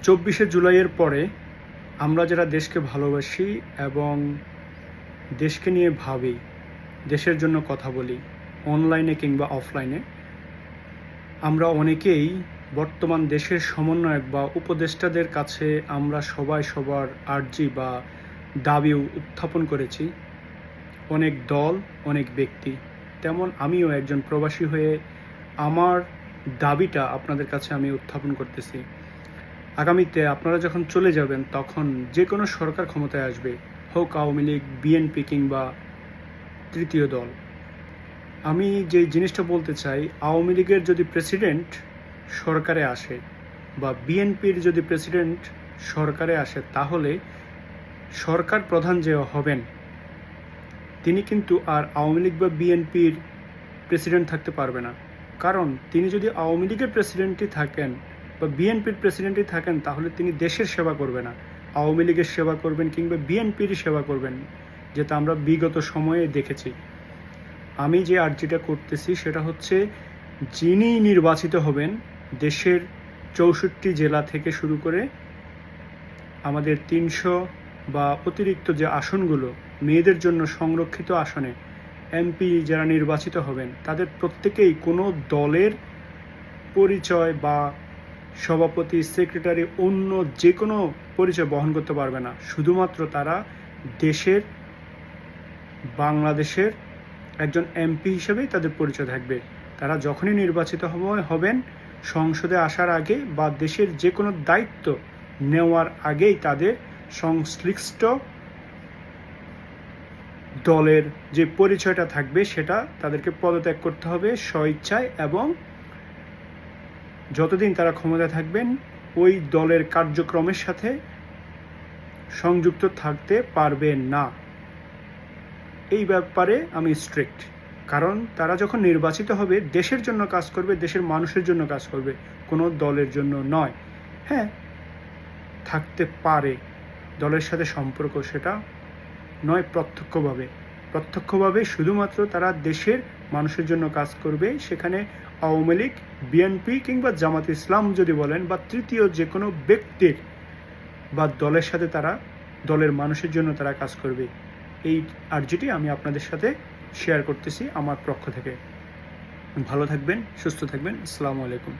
২৪শে জুলাইয়ের পরে আমরা যারা দেশকে ভালোবাসি এবং দেশকে নিয়ে ভাবি, দেশের জন্য কথা বলি, অনলাইনে কিংবা অফলাইনে, আমরা অনেকেই বর্তমান দেশের সমন্বয়ক বা উপদেষ্টাদের কাছে আমরা সবাই সবার আর্জি বা দাবি উত্থাপন করেছি। অনেক দল, অনেক ব্যক্তি, তেমন আমিও একজন প্রবাসী হয়ে আমার দাবিটা আপনাদের কাছে আমি উত্থাপন করতেছি। আগামীতে আপনারা যখন চলে যাবেন তখন যে কোনো সরকার ক্ষমতায় আসবে, হোক আওয়ামী লীগ, বিএনপি কিংবা তৃতীয় দল। আমি যে জিনিসটা বলতে চাই, আওয়ামী লীগের যদি প্রেসিডেন্ট সরকারে আসে বা বিএনপির যদি প্রেসিডেন্ট সরকারে আসে, তাহলে সরকার প্রধান যে হবেন তিনি কিন্তু আর আওয়ামী লীগ বা বিএনপির প্রেসিডেন্ট থাকতে পারবে না। কারণ তিনি যদি আওয়ামী লীগের প্রেসিডেন্টই থাকেন বা বিএনপির প্রেসিডেন্টই থাকেন, তাহলে তিনি দেশের সেবা করবে না, আওয়ামী লীগের সেবা করবেন কিংবা বিএনপির সেবা করবেন, যেটা আমরা বিগত সময়ে দেখেছি। আমি যে আর্জিটা করতেছি সেটা হচ্ছে, যিনি নির্বাচিত হবেন দেশের ৬৪ জেলা থেকে শুরু করে আমাদের ৩০০ বা অতিরিক্ত যে আসনগুলো মেয়েদের জন্য সংরক্ষিত আসনে এমপি যারা নির্বাচিত হবেন, তাদের প্রত্যেকেই কোনো দলের পরিচয় বা সভাপতি, সেক্রেটারি, অন্য যে কোনো পরিচয় বহন করতে পারবে না। শুধুমাত্র তারা দেশের, বাংলাদেশের একজন এমপি হিসেবেই তাদের পরিচয় থাকবে। তারা যখনই নির্বাচিত হবেন, সংসদে আসার আগে বা দেশের যে কোনো দায়িত্ব নেওয়ার আগেই তাদের সংশ্লিষ্ট দলের যে পরিচয়টা থাকবে সেটা তাদেরকে পদত্যাগ করতে হবে স্বইচ্ছায়, এবং যতদিন তারা ক্ষমতায় থাকবেন ওই দলের কার্যক্রমের সাথে সংযুক্ত থাকতে পারবে না। এই ব্যাপারে আমি স্ট্রিক্ট, কারণ তারা যখন নির্বাচিত হবে দেশের জন্য কাজ করবে, দেশের মানুষের জন্য কাজ করবে, কোনো দলের জন্য নয়। হ্যাঁ, থাকতে পারে দলের সাথে সম্পর্ক, সেটা নয় প্রত্যক্ষভাবে শুধুমাত্র তারা দেশের মানুষের জন্য কাজ করবে। সেখানে আওয়ামী লীগ, বিএনপি কিংবা জামাত ইসলাম যদি বলেন, বা তৃতীয় যে কোনো ব্যক্তির বা দলের সাথে তারা দলের মানুষের জন্য তারা কাজ করবে। এই আর্জিটি আমি আপনাদের সাথে শেয়ার করতেছি আমার পক্ষ থেকে। ভালো থাকবেন, সুস্থ থাকবেন। আসসালামু আলাইকুম।